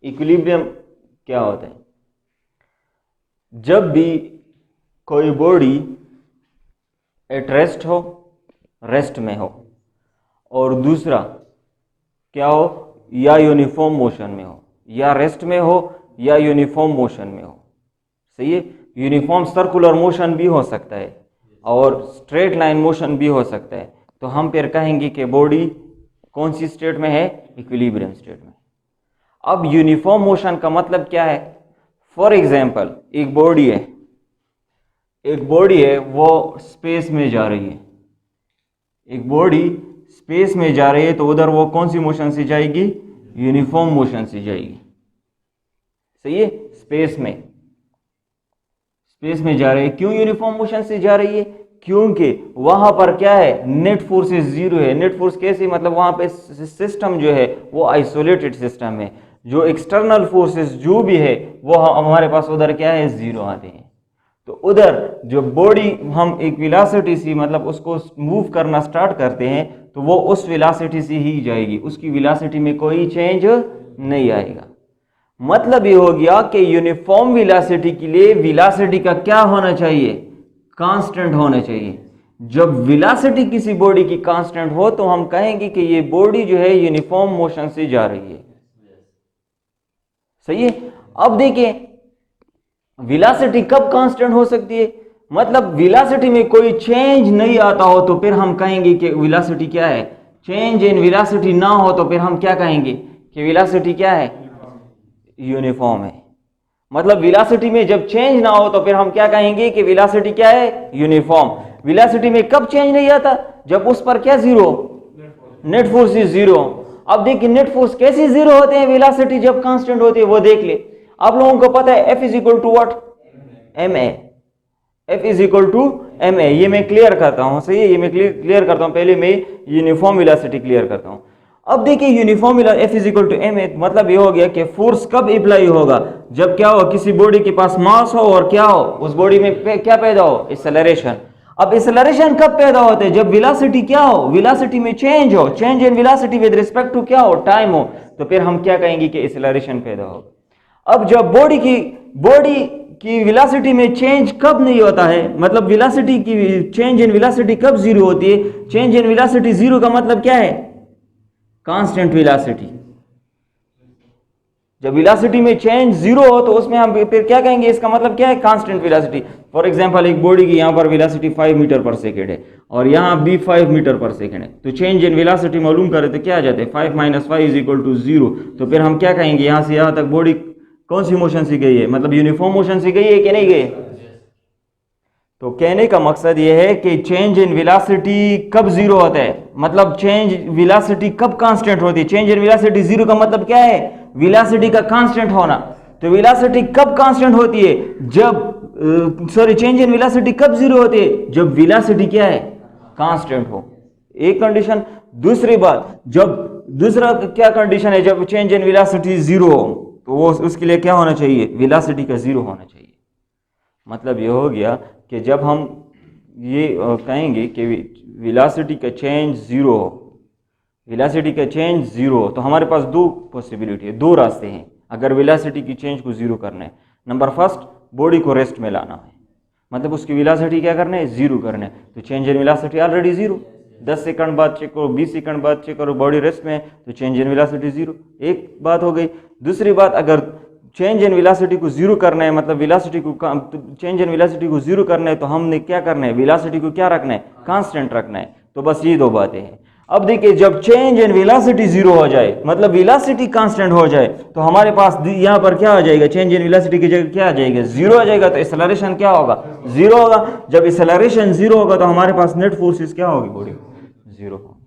Equilibrium क्या होता है? जब भी कोई बॉडी एट रेस्ट हो, रेस्ट में हो, और दूसरा क्या हो, या यूनिफॉर्म मोशन में हो, या रेस्ट में हो या यूनिफॉर्म मोशन में हो। सही है, यूनिफॉर्म सर्कुलर मोशन भी हो सकता है और स्ट्रेट लाइन मोशन भी हो सकता है। तो हम फिर कहेंगे कि बॉडी कौन सी स्टेट में है? इक्विलिब्रियम स्टेट में। अब यूनिफॉर्म मोशन का मतलब क्या है? फॉर एग्जाम्पल एक बॉडी है, वो स्पेस में जा रही है। एक बॉडी स्पेस में जा रही है तो उधर वो कौन सी मोशन से जाएगी? यूनिफॉर्म मोशन से जाएगी। सही है, स्पेस में जा रही है। क्यों यूनिफॉर्म मोशन से जा रही है? क्योंकि वहां पर क्या है? नेट फोर्सेस जीरो है। नेट फोर्स कैसे? मतलब वहां पे सिस्टम जो है वो आइसोलेटेड सिस्टम है। जो एक्सटर्नल फोर्सेस जो भी है वो हमारे पास उधर क्या है? जीरो आते हैं। तो उधर जो बॉडी हम एक वेलोसिटी से मतलब उसको मूव करना स्टार्ट करते हैं तो वो उस वेलोसिटी से ही जाएगी, उसकी वेलोसिटी में कोई चेंज नहीं आएगा। मतलब ये हो गया कि यूनिफॉर्म वेलोसिटी के लिए वेलोसिटी का क्या होना चाहिए? कांस्टेंट होना चाहिए। जब वेलोसिटी किसी बॉडी की कांस्टेंट हो तो हम कहेंगे कि ये बॉडी जो है यूनिफॉर्म मोशन से जा रही है। सही है। अब देखिए वेलोसिटी कब कांस्टेंट हो सकती है? मतलब वेलोसिटी में कोई चेंज नहीं आता हो तो फिर हम कहेंगे कि वेलोसिटी क्या है? चेंज इन वेलोसिटी ना हो तो फिर हम क्या कहेंगे कि वेलोसिटी क्या है? यूनिफॉर्म है। मतलब वेलोसिटी में जब चेंज ना हो तो फिर हम क्या कहेंगे कि वेलोसिटी क्या है? यूनिफॉर्म। वेलोसिटी में कब चेंज नहीं आता? जब उस पर क्या zero? Net force is zero. अब देखिए नेट फोर्स कैसे जीरो होते हैं वेलोसिटी जब कांस्टेंट होती है? वो देख ले। आप लोगों को पता है F is equal to what? ma। F is equal to ma। ये मैं क्लियर करता हूं। सही है, ये मैं क्लियर करता हूं। पहले मैं यूनिफॉर्म वेलोसिटी क्लियर करता हूं। अब देखिए uniform F is equal to ma, मतलब ये हो गया कि फोर्स कब अप्लाई होगा? जब क्या हो? किसी बॉडी के पास मास हो और क्या हो? उस बॉडी में क्या पैदा हो? एक्सेलरेशन। अब एक्सेलरेशन कब पैदा होते हैं? जब वेलोसिटी क्या हो? वेलोसिटी में चेंज हो। Change in velocity with respect to क्या हो? टाइम हो। तो फिर हम क्या कहेंगे कि एक्सेलरेशन पैदा होगा। अब जब बॉडी की वेलोसिटी में चेंज कब नहीं होता है? मतलब वेलोसिटी की चेंज इन वेलोसिटी कब जीरो होती है? चेंज इन वेलोसिटी जीरो का मतलब क्या है? Constant velocity. जब वेलोसिटी में चेंज जीरो हो तो उसमें हम फिर क्या कहेंगे? इसका मतलब क्या है? Constant velocity. फॉर एग्जांपल एक बॉडी की यहाँ पर वेलोसिटी 5 मीटर पर सेकेंड है और यहाँ भी 5 मीटर पर सेकेंड है। तो चेंज इन वेलोसिटी मालूम करें तो क्या आ जाते हैं? 5 - 5 इज इक्वल टू 0। तो फिर हम क्या कहेंगे? यहाँ से यहाँ तक बॉडी कौन सी मोशन से गई है? मतलब यूनिफॉर्म मोशन से गई है कि नहीं गई? तो कहने का मकसद यह है कि चेंज इन वेलोसिटी कब जीरो होता है? मतलब चेंज वेलोसिटी कब कांस्टेंट होती है? चेंज इन वेलोसिटी जीरो का मतलब क्या है? वेलोसिटी का कांस्टेंट होना। तो वेलोसिटी कब कांस्टेंट होती है? जब चेंज इन वेलोसिटी कब जीरो होती है? जब वेलोसिटी क्या है? कांस्टेंट हो। एक कंडीशन। दूसरी बात, जब दूसरा क्या कंडीशन है? जब चेंज इन वेलोसिटी जीरो हो तो वो उसके लिए क्या होना चाहिए? वेलोसिटी का जीरो होना चाहिए। मतलब ये हो गया कि जब हम ये कहेंगे कि वेलोसिटी का चेंज जीरो हो, वेलोसिटी का चेंज जीरो हो, तो हमारे पास दो पॉसिबिलिटी है, दो रास्ते हैं अगर वेलोसिटी की चेंज को जीरो करना है। नंबर फर्स्ट, बॉडी को रेस्ट में लाना है, मतलब उसकी वेलोसिटी क्या करना है? जीरो करना है। तो change in velocity already zero. 10 second बाद चेक करो, 20 सेकंड बाद चेक करो, बॉडी रेस्ट में है तो चेंज इन वेलोसिटी जीरो। एक बात हो गई। दूसरी बात, अगर चेंज इन वेलोसिटी को जीरो करना है, मतलब वेलोसिटी को चेंज इन वेलोसिटी को जीरो करना है तो हमने क्या करना है? वेलोसिटी को क्या रखना है? कांस्टेंट रखना है। तो बस ये दो बातें हैं। अब देखिए जब चेंज इन वेलोसिटी जीरो हो जाए, मतलब वेलोसिटी कांस्टेंट हो जाए, तो हमारे पास यहाँ पर क्या आ जाएगा? चेंज इन वेलोसिटी की जगह क्या आ जाएगा? जीरो आ जाएगा। तो एक्सेलरेशन क्या होगा? जीरो होगा। जब एक्सेलरेशन जीरो होगा तो हमारे पास नेट फोर्सेस क्या होगी? बॉडी जीरो होगी।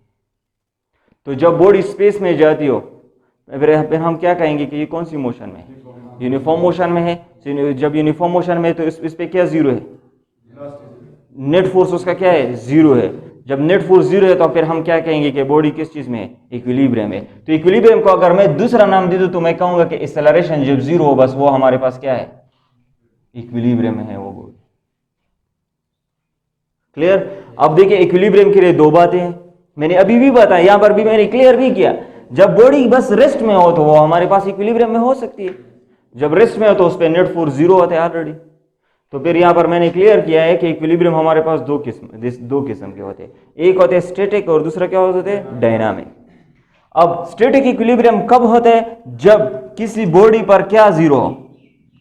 तो जब बॉडी स्पेस में जाती हो फिर हम क्या कहेंगे कि ये कौन सी मोशन में है? यूनिफॉर्म मोशन में है। जब यूनिफॉर्म मोशन में है तो इस पे क्या जीरो है? नेट फोर्स उसका क्या है? जीरो है। जब नेट फोर्स जीरो है तो फिर हम क्या कहेंगे कि बॉडी किस चीज में है? इक्विलिब्रियम है। तो इक्विलिब्रियम को अगर मैं दूसरा नाम दे दूं तो मैं कहूंगा कि एक्सेलरेशन जब जीरो हो बस वो हमारे पास क्या है? इक्विलिब्रियम में है वो बॉडी। क्लियर? अब देखिए इक्विलिब्रियम के लिए दो बातें हैं, मैंने अभी भी बताया, यहां पर भी मैंने क्लियर भी किया। जब बॉडी बस रेस्ट में हो तो वो हमारे पास इक्विलिब्रियम में हो सकती है, जब रेस्ट में हो तो उस पर नेट फोर्स जीरो होता है ऑलरेडी। तो फिर यहां पर मैंने क्लियर किया है कि इक्विलिब्रियम हमारे पास दो किस्म के होते हैं, एक होते हैं स्टैटिक और दूसरा क्या होते हैं? डायनामिक। अब स्टैटिक इक्विलिब्रियम कब होता है? जब किसी बॉडी पर क्या जीरो हो?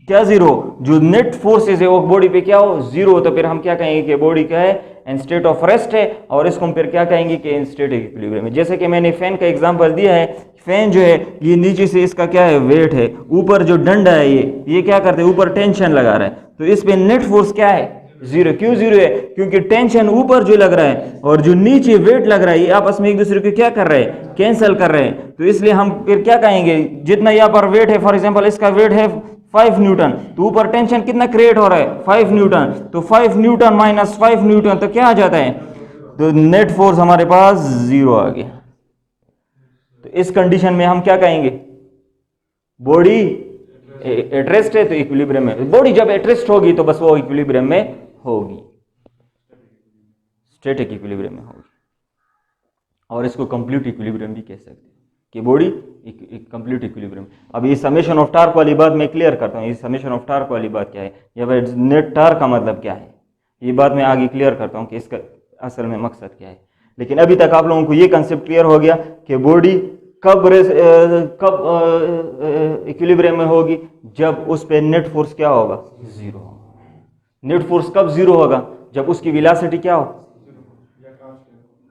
क्या जीरो? जो नेट फोर्सेस है वो बॉडी पे क्या हो? जीरो हो। तो फिर हम क्या कहेंगे कि बॉडी क्या है? इन स्टेट ऑफ रेस्ट है, और इसको हम फिर क्या कहेंगे कि इन स्टेटिक इक्विलिब्रियम है। जैसे कि मैंने फैन का एग्जांपल दिया है, फैन जो है ये नीचे से इसका क्या है? वेट है, ऊपर जो डंडा है ये क्या करते हैं? ऊपर टेंशन लगा रहा है, तो इस पे नेट फोर्स क्या है? जीरो। क्यों जीरो है? क्योंकि टेंशन ऊपर जो लग रहा है और जो नीचे वेट लग रहा है ये आपस में एक दूसरे को क्या कर रहे हैं? कैंसिल कर रहे हैं। तो इसलिए हम फिर क्या कहेंगे? जितना यहाँ पर वेट है, फॉर एग्जाम्पल इसका वेट है 5 न्यूटन, तो ऊपर टेंशन कितना क्रिएट हो रहा है? 5 न्यूटन। तो 5 न्यूटन माइनस 5 न्यूटन तो क्या आ जाता है? तो नेट फोर्स हमारे पास जीरो आ गया। तो इस कंडीशन में हम क्या कहेंगे? बॉडी एट रेस्ट है तो इक्विलिब्रियम में। बॉडी जब एट रेस्ट होगी तो बस वो इक्विलिब्रियम में होगी, स्टैटिक इक्विलिब्रियम में होगी। और इसको कंप्लीट इक्विलिब्रियम भी कह सकते हैं कि बॉडी कंप्लीट इक्विलिब्रियम। अब ये समेशन ऑफ टार्क वाली बात मैं क्लियर करता हूँ। ये समेशन ऑफ टार्क वाली बात क्या है, या फिर नेट टार्क का मतलब क्या है, ये बात मैं आगे क्लियर करता हूँ कि इसका असल में मकसद क्या है। लेकिन अभी तक आप लोगों को ये कंसेप्ट क्लियर हो गया कि बॉडी कब इक्विलिब्रियम में होगी? जब उस पे नेट फोर्स क्या होगा? जीरो होगा। नेट फोर्स कब जीरो होगा? जब उसकी वेलोसिटी क्या हो?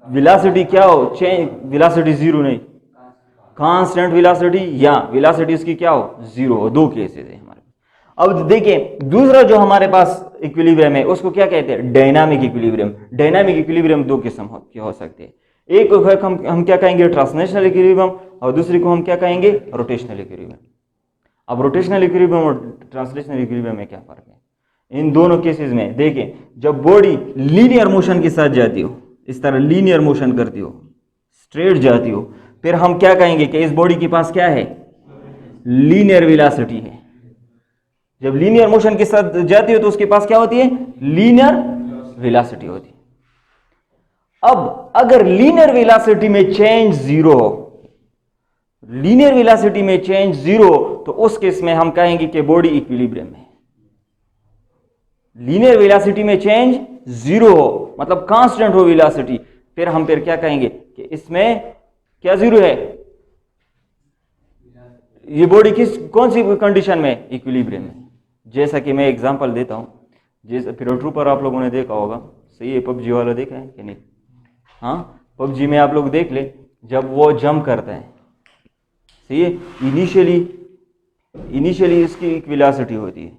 वेलोसिटी क्या हो? चेंज वेलोसिटी जीरो नहीं, कांस्टेंट वेलोसिटी, या वेलोसिटी इसकी क्या हो? जीरो हो। दो केसेस है हमारे पास। अब देखिए दूसरा जो हमारे पास इक्विलिब्रियम है उसको क्या कहते हैं? Dynamic equilibrium. डायनामिक इक्विलिब्रियम दो किस्म के हो सकते हैं, एक को हम क्या कहेंगे? ट्रांसलेशनल इक्विलिब्रियम, और दूसरी को हम क्या कहेंगे? Rotational equilibrium. अब रोटेशनल इक्विलिब्रियम और ट्रांसलेशनल इक्विलिब्रियम में क्या फर्क है? इन दोनों केसेस में देखिए, जब बॉडी लीनियर मोशन के साथ जाती हो, इस तरह लीनियर मोशन करती हो, स्ट्रेट जाती हो, फिर हम क्या कहेंगे कि इस बॉडी के पास क्या है? लीनियर वेलोसिटी है। जब लीनियर मोशन के साथ जाती हो तो उसके पास क्या होती है? लीनियर वेलोसिटी होती है। अब अगर लीनियर वेलोसिटी में चेंज जीरो हो, लीनियर वेलोसिटी में चेंज जीरो, तो उस केस में हम कहेंगे कि बॉडी इक्विलिब्रियम में। लीनियर वेलोसिटी में चेंज जीरो हो मतलब कांस्टेंट हो वेलोसिटी, फिर हम फिर क्या कहेंगे कि इसमें क्या जीरो है? ये बॉडी कौन सी कंडीशन में? इक्विलिब्रियम में। जैसा कि मैं एग्जांपल देता हूं, जैसे पैराट्रूपर आप लोगों ने देखा होगा, सही है? पबजी वाला देखा है कि नहीं? हाँ, पबजी में आप लोग देख ले, जब वो जंप करता है, सही है, इनिशियली इसकी एक वेलोसिटी होती है,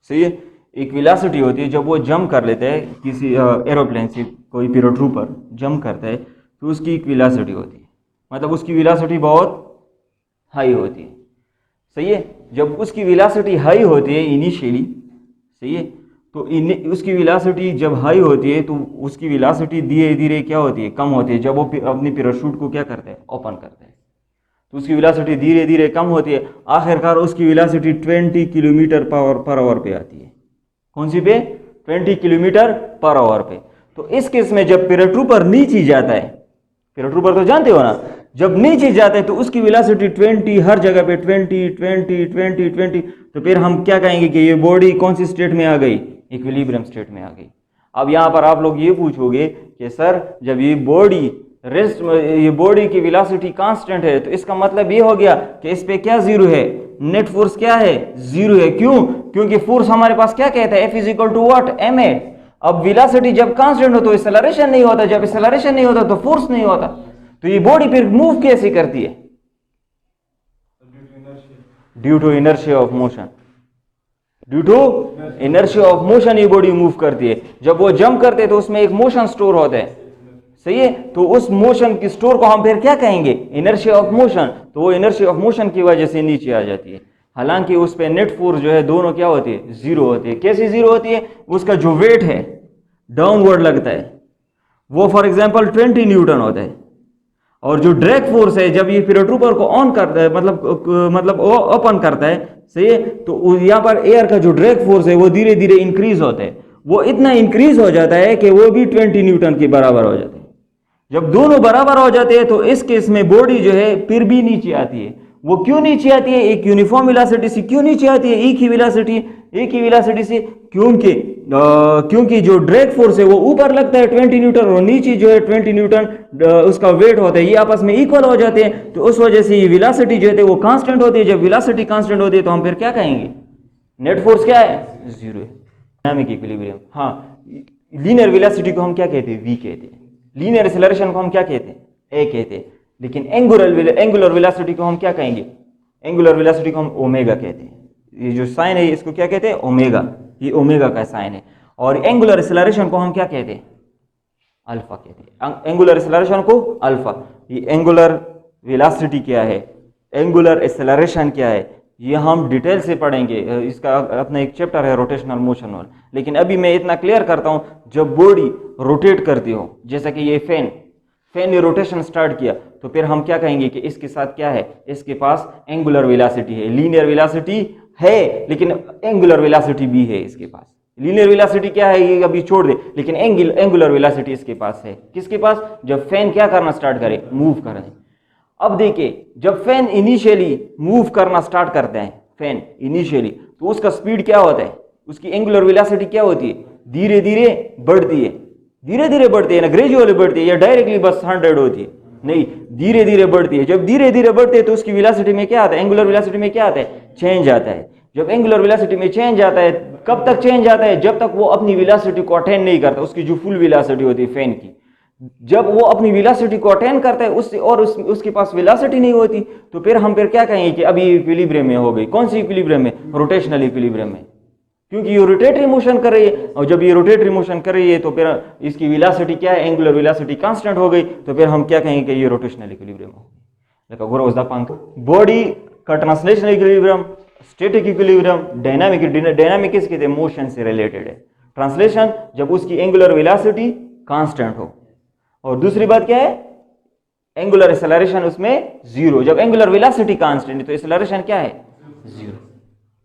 सही है, एक वेलोसिटी होती है। जब वो जंप कर लेता है किसी एरोप्लेन से, कोई पैराट्रूपर जंप करता है तो उसकी एक वेलोसिटी होती है, मतलब उसकी वेलोसिटी बहुत हाई होती है, सही है। जब उसकी वेलोसिटी हाई होती है इनिशियली, सही है, तो उसकी वेलोसिटी जब हाई होती है तो उसकी वेलोसिटी धीरे धीरे क्या होती है? कम होती है। जब वो अपनी पैराशूट को क्या करता है? ओपन करता है, तो उसकी वेलोसिटी धीरे धीरे कम होती है। आखिरकार उसकी वेलोसिटी 20 किलोमीटर पर आवर पे आती है। कौन सी पे? 20 किलोमीटर पर आवर पे। तो इस केस में जब पैराट्रूपर नीचे जाता है, पैराट्रूपर तो जानते हो ना, जब नीचे जाता है तो उसकी वेलोसिटी 20, हर जगह पे 20, तो फिर हम क्या कहेंगे कि ये बॉडी कौन सी स्टेट में आ गई? इक्विलिब्रियम स्टेट में आ गई। अब यहाँ पर आप लोग ये पूछोगे कि सर जब ये बॉडी रेस्ट, ये बॉडी की वेलोसिटी कांस्टेंट है, तो इसका मतलब ये हो गया कि इस पे क्या जीरो है? नेट फोर्स क्या है? जीरो है। क्यों? क्योंकि फोर्स हमारे पास क्या कहता है? F is equal to what? ma। अब वेलोसिटी जब कांस्टेंट हो तो एक्सेलरेशन नहीं होता, जब एक्सेलरेशन नहीं होता तो फोर्स नहीं होता, तो ये बॉडी फिर मूव कैसे करती है? Due to inertia of motion. Due to inertia of motion ये बॉडी मूव करती है। जब वो जंप करते हैं तो उसमें एक मोशन स्टोर होता है, सही है। तो उस मोशन की स्टोर को हम फिर क्या कहेंगे, इनर्शिया ऑफ मोशन। तो वो इनर्शिया ऑफ मोशन की वजह से नीचे आ जाती है। हालांकि उस पर नेट फोर्स जो है दोनों क्या होती है, जीरो होती है। कैसे जीरो होती है, उसका जो वेट है डाउनवर्ड लगता है वो फॉर एग्जांपल 20 न्यूटन होता है, और जो ड्रैग फोर्स है जब ये पैराट्रूपर को ऑन करता है मतलब ओपन करता है, सही है, तो यहाँ पर एयर का जो ड्रैग फोर्स है वो धीरे धीरे इंक्रीज होता है। वो इतना इंक्रीज हो जाता है कि वो भी 20 न्यूटन के बराबर हो जाते हैं। जब दोनों बराबर हो जाते हैं तो इस केस में बॉडी जो है फिर भी नीचे आती है। वो क्यों नीचे आती है, एक यूनिफॉर्म वेलोसिटी से क्यों नीचे आती है, एक ही वेलोसिटी से, क्योंकि जो ड्रैग फोर्स है वो ऊपर लगता है 20 न्यूटन और नीचे जो है 20 न्यूटन उसका वेट होता है, ये आपस में इक्वल हो जाते हैं। तो उस वजह से ये वेलोसिटी जो है वो कांस्टेंट होती है। जब वेलोसिटी कांस्टेंट होती है तो हम फिर क्या कहेंगे, नेट फोर्स क्या है, जीरो है। Dynamic equilibrium. हाँ, लीनियर वेलोसिटी को हम क्या कहते हैं, वी कहते हैं। लीनियर एक्सेलरेशन को हम क्या कहते हैं, ए कहते हैं। लेकिन एंगुलर वेलोसिटी को हम क्या कहेंगे, एंगुलर वेलोसिटी को हम ओमेगा कहते हैं। ये जो साइन है इसको क्या कहते हैं, ओमेगा, ये ओमेगा का साइन है। और एंगुलर एक्सेलरेशन को हम क्या कहते हैं, अल्फा कहते हैं। एंगुलर एक्सेलरेशन को अल्फा। ये एंगुलर वेलोसिटी क्या है, एंगुलर एक्सेलरेशन क्या है, ये हम डिटेल से पढ़ेंगे। इसका अपना एक चैप्टर है रोटेशनल मोशन वाला। लेकिन अभी मैं इतना क्लियर करता हूं, जब बॉडी रोटेट करती हो, जैसा कि ये फैन ने रोटेशन स्टार्ट किया, तो फिर हम क्या कहेंगे कि इसके साथ क्या है, इसके पास एंगुलर वेलोसिटी है। लीनियर वेलोसिटी है लेकिन एंगुलर वेलोसिटी भी है इसके पास। लीनियर वेलोसिटी क्या है ये अभी छोड़ दे, लेकिन एंगुलर वेलोसिटी इसके पास है। किसके पास, जब फैन क्या करना स्टार्ट करे, मूव करे। अब देखिए, जब फैन इनिशियली मूव करना स्टार्ट करते हैं, फैन इनिशियली, तो उसका स्पीड क्या होता है, उसकी एंगुलर वेलोसिटी क्या होती है, धीरे धीरे बढ़ती है। धीरे धीरे बढ़ती है ना, ग्रेजुअली बढ़ती है, या डायरेक्टली बस 100 होती है, नहीं, धीरे धीरे बढ़ती है। जब धीरे धीरे बढ़ती है तो उसकी वेलोसिटी में क्या आता है, एंगुलर वेलोसिटी में क्या आता है, चेंज आता है। जब एंगुलर वेलोसिटी में चेंज आता है, कब तक चेंज आता है, जब तक वो अपनी वेलोसिटी को अटेन नहीं करता, उसकी जो फुल वेलोसिटी होती है फैन की। जब वो अपनी वेलोसिटी को अटेन करता है उससे और उसके पास वेलोसिटी नहीं होती, तो फिर हम फिर क्या कहेंगे कि अभी इक्विलिब्रियम में हो गई। कौन सी इक्विलिब्रियम में, रोटेशनल इक्विलिब्रियम में, क्योंकि ये रोटेटरी मोशन कर रही है। और जब ये रोटेटरी मोशन कर रही है तो फिर इसकी वेलोसिटी क्या है, एंगुलर वेलोसिटी कांस्टेंट हो गई, तो फिर हम क्या कहेंगे कि ये रोटेशनल इक्विलिब्रियम हो गई। बॉडी का translational equilibrium, static equilibrium, dynamic किसके थे, मोशन से रिलेटेड है। ट्रांसलेशन जब उसकी एंगुलर वेलोसिटी कांस्टेंट हो, और दूसरी बात क्या है, एंगुलर एक्सेलरेशन उसमें जीरो। जब एंगुलर वेलोसिटी कांस्टेंट है तो एक्सेलरेशन क्या है, जीरो।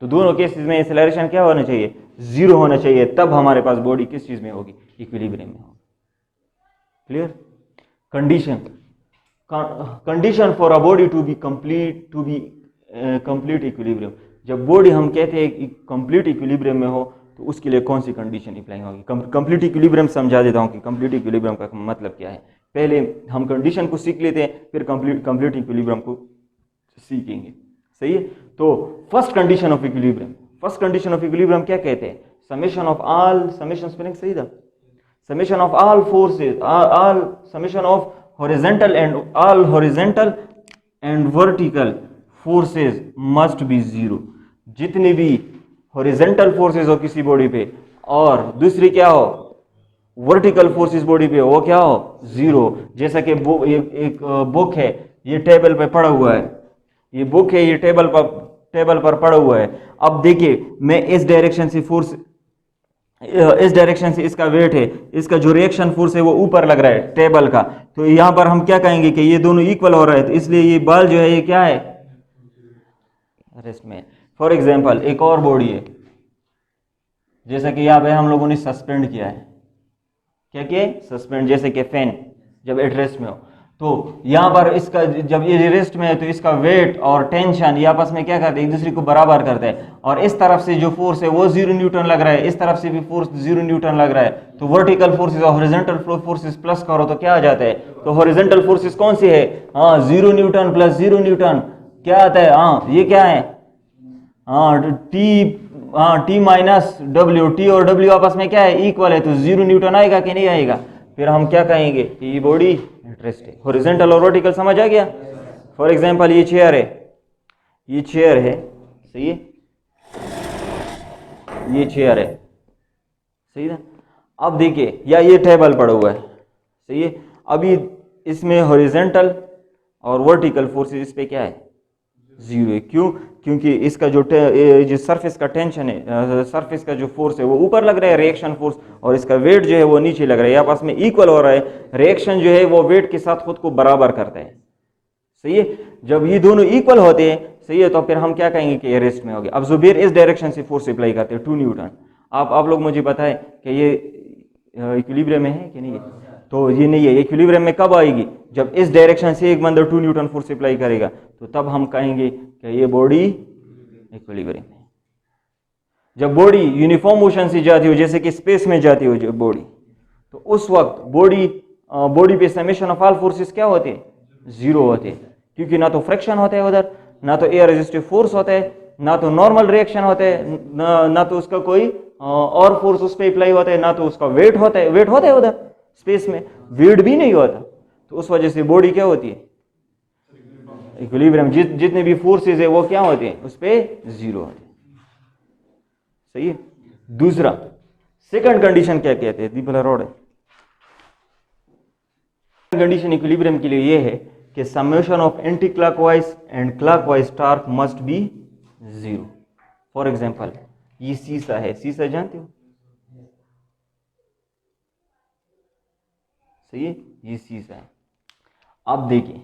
तो दोनों केसेस में एक्सेलरेशन क्या होना चाहिए, जीरो होना चाहिए। तब हमारे पास बॉडी किस चीज में होगी, इक्विलिब्रियम में होगी। Clear. Condition for a body to be complete equilibrium. जब बॉडी हम कहते हैं कंप्लीट इक्विलिब्रियम में हो, तो उसके लिए कौन सी कंडीशन अप्लाई होगी। कंप्लीट इक्विलिब्रियम समझा देता हूं कि कंप्लीट इक्विलिब्रियम का मतलब क्या है। पहले हम कंडीशन को सीख लेते हैं, फिर कंप्लीट इक्विलिब्रियम को सीखेंगे, सही है। तो फर्स्ट कंडीशन ऑफ इक्विलिब्रियम क्या कहते हैं, summation of all forces, summation of horizontal and vertical forces must be zero. जितनी भी हॉरिजॉन्टल फोर्सेज हो किसी बॉडी पे, और दूसरी क्या हो, वर्टिकल फोर्सेज बॉडी पे, वो क्या हो, जीरो। जैसा कि एक बुक है, ये टेबल पे पड़ा हुआ है, ये बुक है, ये टेबल पर पड़ा हुआ है। अब देखिए, मैं इस डायरेक्शन से फोर्स, इस डायरेक्शन से इसका वेट है, इसका जो रिएक्शन फोर्स है वो ऊपर लग रहा है टेबल का, तो यहां पर हम क्या कहेंगे कि ये दोनों इक्वल हो रहा है, तो इसलिए ये बल जो है ये क्या है, रेस्ट में। फॉर एग्जाम्पल एक और बॉडी है, जैसा कि यहाँ पे हम लोगों ने सस्पेंड किया है, क्या किया, सस्पेंड, जैसे कि फैन जब एट रेस्ट में हो, तो यहाँ पर इसका जब ये रेस्ट में है तो इसका वेट और टेंशन ये आपस में क्या करते हैं, एक दूसरे को बराबर करते हैं। और इस तरफ से जो फोर्स है वो 0 न्यूटन लग रहा है, इस तरफ से भी फोर्स 0 न्यूटन लग रहा है। तो वर्टिकल फोर्सेस और हॉरिजॉन्टल फोर्सेस प्लस करो तो क्या आ जाता है, तो हॉरिजॉन्टल फोर्सेस कौन सी है, हाँ 0 न्यूटन प्लस 0 न्यूटन क्या आता है, हाँ ये क्या है, टी माइनस डब्ल्यू, टी और डब्ल्यू आपस में क्या है, इक्वल है, तो 0 न्यूटन आएगा कि नहीं आएगा। फिर हम क्या कहेंगे कि ये बॉडी इंटरेस्ट है। हॉरिजॉन्टल और वर्टिकल समझ आ गया। फॉर एग्जांपल ये चेयर है, सही है, ये चेयर है, सही है। अब देखिए, या ये टेबल पड़ा हुआ है, सही है। अभी इसमें हॉरिजॉन्टल और वर्टिकल फोर्सेस इस पे क्या है, जीरो है। क्यों? क्योंकि इसका जो सरफेस का टेंशन है, सरफेस का जो फोर्स है वो ऊपर लग रहा है रिएक्शन फोर्स, और इसका वेट जो है वो नीचे लग रहा है, आपस में इक्वल हो रहा है। रिएक्शन जो है वो वेट के साथ खुद को बराबर करता है, सही है। जब ये दोनों इक्वल होते हैं, सही है, तो फिर हम क्या कहेंगे कि ये रेस्ट में हो गया। अब जुबैर इस डायरेक्शन से फोर्स अप्लाई करते हैं 2 न्यूटन। आप लोग मुझे बताएं कि ये इक्विलिब्रियम में है कि नहीं है? तो ये नहीं है। इक्विलिब्रियम में कब आएगी? जब इस डायरेक्शन से एक बंदा 2 न्यूटन फोर्स अप्लाई करेगा, तो तब हम कहेंगे कि ये बॉडी इक्विलिब्रियम है। जब बॉडी यूनिफॉर्म मोशन से जाती हो, जैसे कि स्पेस में जाती हो जो बॉडी, तो उस वक्त बॉडी पे समेशन ऑफ ऑल फोर्सेस क्या होते हैं? जीरो होते हैं, क्योंकि ना तो फ्रिक्शन होता है उधर, ना तो एयर रेजिस्टिव फोर्स होता है, ना तो नॉर्मल रिएक्शन होता है, ना तो उसका कोई और फोर्स उस पर अप्लाई होता है, ना तो उसका वेट होता है उधर स्पेस में, वेट भी नहीं होता। तो उस वजह से बॉडी क्या होती है? इक्विलिब्रियम। जितने भी फोर्सेस है वो क्या होते हैं? उस पर जीरो होते हैं, सही है। दूसरा सेकंड कंडीशन क्या कहते हैं? दीपला रोड है। कंडीशन इक्विलिब्रियम के लिए ये है कि summation of anti clockwise and clockwise torque must be zero. For example, ये सीसा है, सीसा जानते हो, सही है, ये सीसा है। अब देखिए,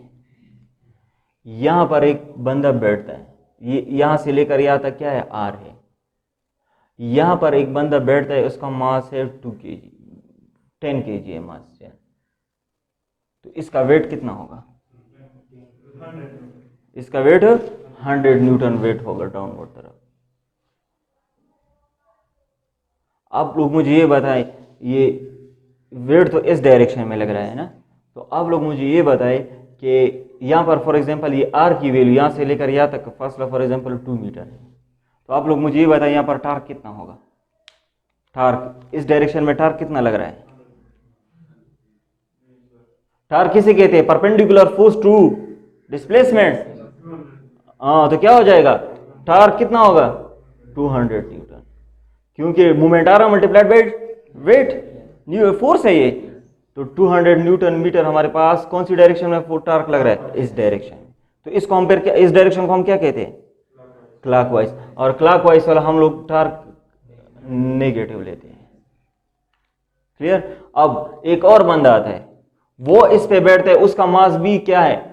यहां पर एक बंदा बैठता है, ये यहां से लेकर यहां तक क्या है? आर है। यहां पर एक बंदा बैठता है, उसका मास है 2 kg, 10 kg है मास है, तो इसका वेट कितना होगा? इसका वेट 100 न्यूटन वेट होगा डाउनवर्ड तरफ। आप लोग मुझे ये बताएं, ये वेट तो इस डायरेक्शन में लग रहा है ना, तो आप लोग मुझे ये बताएं कि यहाँ पर फॉर एग्जांपल ये आर की वैल्यू यहाँ से लेकर यहाँ तक फासला फॉर एग्जांपल 2 मीटर है, तो आप लोग मुझे ये बताएं यहाँ पर टार्क कितना होगा? टार्क इस डायरेक्शन में टार्क कितना लग रहा है? टार्क किसे कहते हैं? Perpendicular force to displacement. हाँ, तो क्या हो जाएगा? टार्क कितना होगा? 200 न्यूटन, क्योंकि मोमेंट आ रहा multiplied by weight, new force है ये, तो 200 न्यूटन मीटर हमारे पास कौन सी डायरेक्शन में टार्क लग रहा है? इस डायरेक्शन में। तो इस कंपेयर क्या, इस डायरेक्शन को हम क्या कहते हैं? क्लॉकवाइज। और क्लॉकवाइज वाला हम लोग टार्क नेगेटिव लेते हैं, क्लियर। अब एक और बंदा आता है, वो इस पे बैठता है, उसका मास भी क्या है?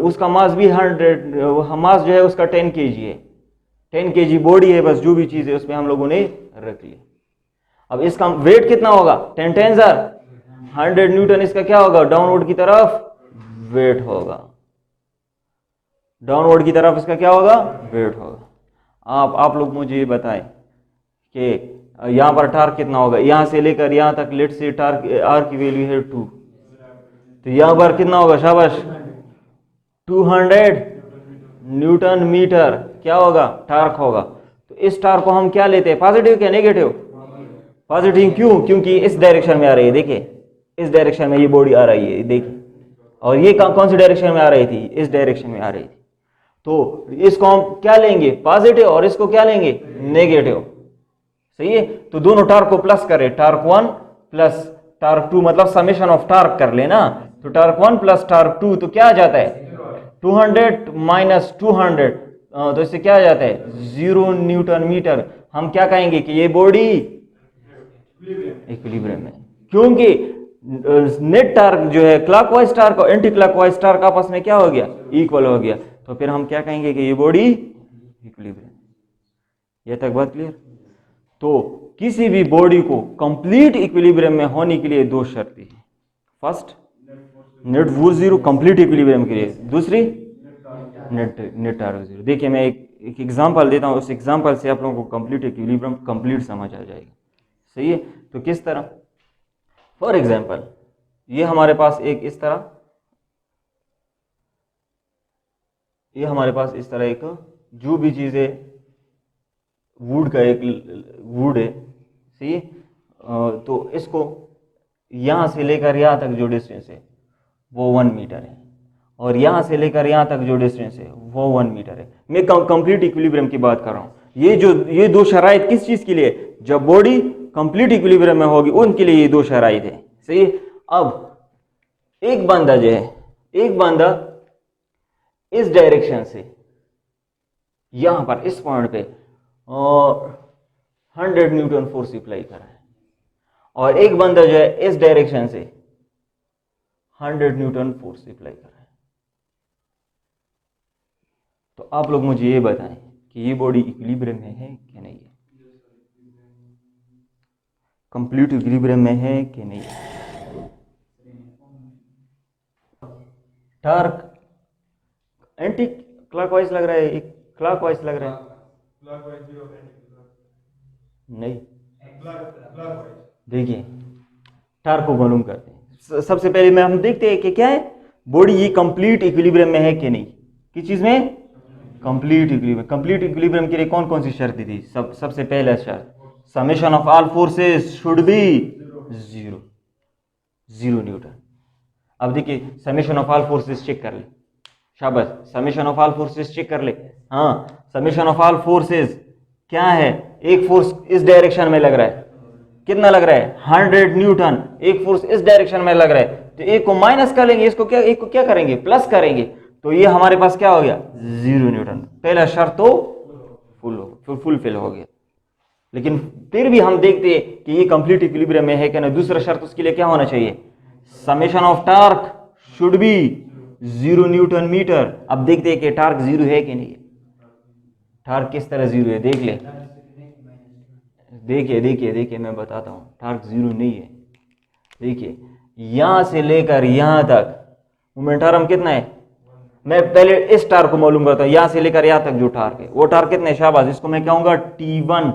उसका मास भी 100, मास जो है उसका 10 kg है, 10 kg बॉडी है, बस जो भी चीज है उसमें हम लोगों ने रख ली। अब इसका वेट कितना होगा? 10 10 100 न्यूटन इसका क्या होगा? डाउनवर्ड की तरफ वेट होगा, डाउनवर्ड की तरफ इसका क्या होगा? वेट होगा। आप लोग मुझे ये बताएं कि यहां पर टार्क कितना होगा? यहां से लेकर यहां तक लेट से टार्क आर की वैल्यू है 2, तो यहां पर कितना होगा? शाबाश, 200 न्यूटन मीटर क्या होगा? टार्क होगा। तो इस टार्क को हम क्या लेते हैं? पॉजिटिव क्या नेगेटिव? पॉजिटिव। क्यों? क्योंकि इस डायरेक्शन में आ रही है, देखिए इस डायरेक्शन में ये बॉडी आ रही है, देखिए, और ये कौन सी डायरेक्शन में आ रही थी? इस डायरेक्शन में आ रही थी। तो इसको हम क्या लेंगे? पॉजिटिव, और इसको क्या लेंगे? नेगेटिव, सही है। तो दोनों टार्क को प्लस करें, टार्क 1 प्लस टार्क 2, मतलब समेशन ऑफ टार्क कर लेना, तो टार्क 1 प्लस टार्क 2, तो क्या आ जाता है? 200 माइनस 200, तो इससे क्या आ जाता है? 0 न्यूटन मीटर। हम क्या कहेंगे कि ये बॉडी इक्विलिब्रियम है, क्योंकि नेट टार्क जो है क्लॉकवाइज टार्क और एंटी क्लॉकवाइज टार्क आपस में क्या हो गया? इक्वल हो गया। तो फिर हम क्या कहेंगे कि ये बॉडी इक्विलिब्रियम। ये तक बात क्लियर? तो किसी भी बॉडी को कंप्लीट इक्विलिब्रियम में होने के लिए 2 शर्तें हैं। First, net force zero complete equilibrium के लिए, दूसरी नेट टार्क जीरो। देखिए मैं एक एग्जांपल देता हूँ, उस एग्जांपल से आप लोगों को कंप्लीट इक्विलिब्रियम कंप्लीट समझ आ जाएगा, सही है। तो किस तरह? फॉर एग्जांपल, ये हमारे पास एक इस तरह, ये हमारे पास इस तरह एक जो भी चीज़ है, वुड का एक वुड है, सही है। तो इसको यहाँ से लेकर यहाँ तक जो डिस्टेंस है वो 1 मीटर है, और यहाँ से लेकर यहाँ तक जो डिस्टेंस है वो 1 मीटर है। मैं कंप्लीट इक्विलिब्रियम की बात कर रहा हूँ। ये 2 शराइत किस चीज़ के लिए? जब बॉडी कंप्लीट इक्विलिब्रियम में होगी उनके लिए ये 2 शराइत है, सही है। अब एक बंदा जो है, एक बंदा इस डायरेक्शन से यहां पर इस पॉइंट पे और 100 न्यूटन फोर्स अप्लाई कर रहा है, और एक बंदा जो है इस डायरेक्शन से 100 न्यूटन फोर्स अप्लाई कर रहा है। तो आप लोग मुझे ये बताएं कि ये बॉडी इक्विलिब्रियम में है कि नहीं है, कंप्लीट इक्विलिब्रियम में है कि नहीं है। टार्क एंटी क्लॉकवाइज लग रहा है, एक क्लॉकवाइज लग रहा है, नहीं, देखिए टार्क को मालूम करते हैं। सबसे पहले में हम देखते हैं कि क्या है, बॉडी ये कंप्लीट इक्विलिब्रियम में है कि नहीं। किस चीज में? Complete equilibrium. कंप्लीट इक्विलिब्रियम के लिए कौन कौन सी शर्त थी? सबसे पहला शर्त, summation of all forces should be zero newton. अब देखिए summation of all forces check कर ले, शाबाश, summation of all forces check कर ले। हाँ, समेशन ऑफ ऑल फोर्सेस क्या है? एक फोर्स इस डायरेक्शन में लग रहा है, कितना लग रहा है? 100 न्यूटन। एक फोर्स इस डायरेक्शन में लग रहा है, तो एक को माइनस कर लेंगे, इसको क्या, एक को क्या करेंगे? प्लस करेंगे, तो ये हमारे पास क्या हो गया? 0 न्यूटन। पहला शर्त तो फुलफिल हो गया। लेकिन फिर भी हम देखते हैं कि ये कंप्लीट इक्विलिब्रियम में है कि नहीं। दूसरा शर्त उसके लिए क्या होना चाहिए? Summation of torque should be 0 newton metre. अब देखते हैं कि टार्क 0 है कि नहीं है। टार्क किस तरह 0 है, देख ले, देखिए मैं बताता हूं, टार्क 0 नहीं है। देखिए यहां से लेकर यहां तक मोमेंटम कितना है? मैं पहले इस टार्क को मालूम करता हूं, यहां से लेकर यहां तक जो टार्क है वो टार्क कितना है? शाबाश, इसको मैं कहूंगा T1।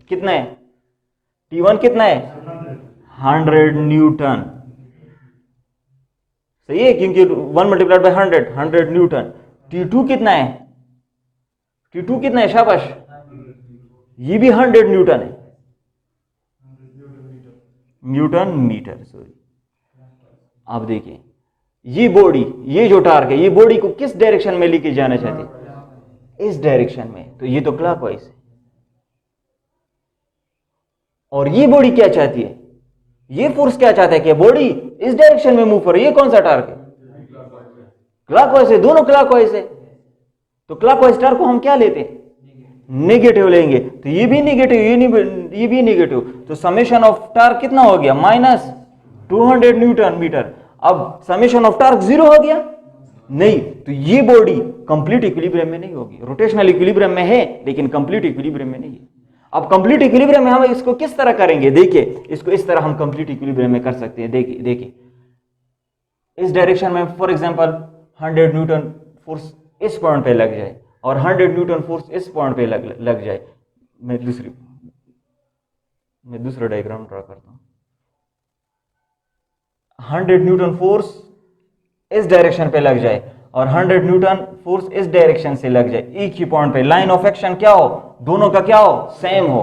कितना है T1? कितना है? 100 न्यूटन। सही है, क्योंकि 1 मल्टीप्लाइड बाय 100 न्यूटन। T2 कितना है? T2 कितना है? शाबाश, ये भी 100 न्यूटन है, न्यूटन मीटर, सॉरी। अब देखिए ये बॉडी, ये जो टार्क है, ये बॉडी को किस डायरेक्शन में लेके जाना चाहती है? इस डायरेक्शन में, तो ये तो क्लॉकवाइज है। और ये बॉडी क्या चाहती है? ये फोर्स क्या चाहता है कि बॉडी इस डायरेक्शन में मूव करे। ये कौन सा टार्क है? क्लॉकवाइज है, दोनों क्लॉकवाइज है। तो क्लॉकवाइज टार्क को हम क्या लेते हैं? नेगेटिव लेंगे, तो ये भी नेगेटिव, ये भी नेगेटिव, तो समेशन ऑफ टार्क कितना हो गया? Minus 200 newton metre. अब समेशन ऑफ टार्क 0 हो गया? नहीं, तो ये बॉडी कंप्लीट इक्विलिब्रियम में नहीं होगी। रोटेशनल इक्विलिब्रियम में है लेकिन कंप्लीट इक्विलिब्रियम में नहीं है। अब कंप्लीट इक्विलिब्रियम में हम इसको किस तरह करेंगे? देखिए, इसको इस तरह हम कंप्लीट इक्विलिब्रियम में कर सकते हैं। देखिए इस डायरेक्शन में फॉर एग्जांपल 100 न्यूटन फोर्स इस पॉइंट पे लग जाए और 100 न्यूटन फोर्स इस पॉइंट पे लग जाए। मैं दूसरा डायग्राम ड्रा करता हूं। 100 न्यूटन फोर्स इस डायरेक्शन पे लग जाए और 100 न्यूटन फोर्स इस डायरेक्शन से लग जाए, एक ही पॉइंट पे। लाइन ऑफ एक्शन क्या हो? दोनों का क्या हो? सेम हो।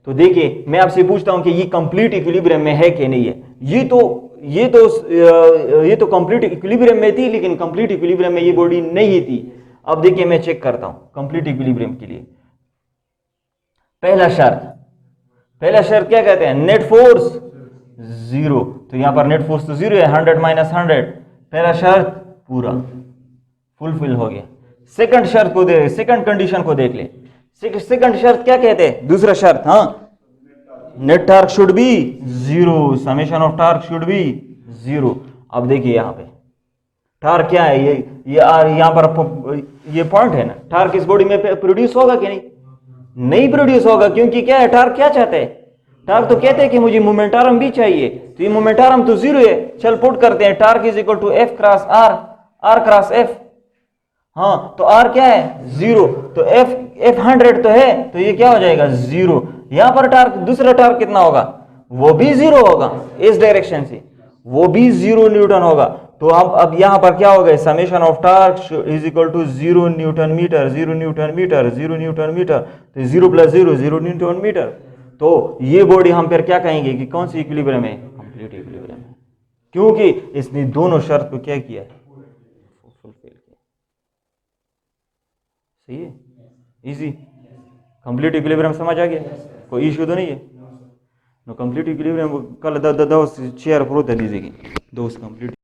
तो देखिए मैं आपसे पूछता हूं कि ये कंप्लीट इक्विलिब्रियम में है कि नहीं है। ये तो कंप्लीट इक्विलिब्रियम में थी, लेकिन कंप्लीट इक्विलिब्रियम में ये बॉडी नहीं थी। अब देखिए मैं चेक करता हूं कंप्लीट इक्विलिब्रियम के लिए। पहला शर्त क्या कहते हैं? Net force 0। तो यहां पर नेट फोर्स तो 0 है, 100 माइनस 100। पहला शर्त पूरा फुलफिल हो गया। सेकंड शर्त को दे, सेकंड कंडीशन को देख ले। सेकंड शर्त क्या कहते हैं? दूसरा शर्त, हाँ, net torque should be 0, summation of torque should be 0। अब देखिए यहां पे टार्क क्या है? ये यहां पर ये पॉइंट है ना, टार्क इस बॉडी में प्रोड्यूस होगा कि नहीं? नहीं प्रोड्यूस होगा, क्योंकि क्या है? टार्क क्या चाहते हैं? टार्क तो कहते हैं कि मुझे मोमेंटम भी चाहिए, तो ये मोमेंटम तो 0 है। चल पुट करते हैं, torque is equal to F cross R, R cross F। हाँ, तो R क्या है? 0। तो F 100 तो है, तो ये क्या हो जाएगा? 0। यहां पर टार्क, दूसरा टार्क कितना होगा? वो भी 0 होगा, इस डायरेक्शन से वो भी 0 न्यूटन होगा। तो अब यहां पर क्या हो गया? Summation of torque is equal to 0 newton metre, 0 newton metre, 0 newton metre. तो 0 प्लस 0 0 न्यूटन मीटर। तो ये बॉडी हम फिर क्या कहेंगे कि कौन सी इक्विलिब्रियम है? कंप्लीट इक्विलिब्रियम है, क्योंकि इसने दोनों शर्त को क्या किया? फुलफिल किया। सही है, इजी। कंप्लीट इक्विलिब्रियम समझ आ गया? कोई इश्यू तो नहीं है? नो कंप्लीट इक्विलिब्रियम कल 10 चेयर प्रो दे दीजिएगी दोस्त कंप्लीट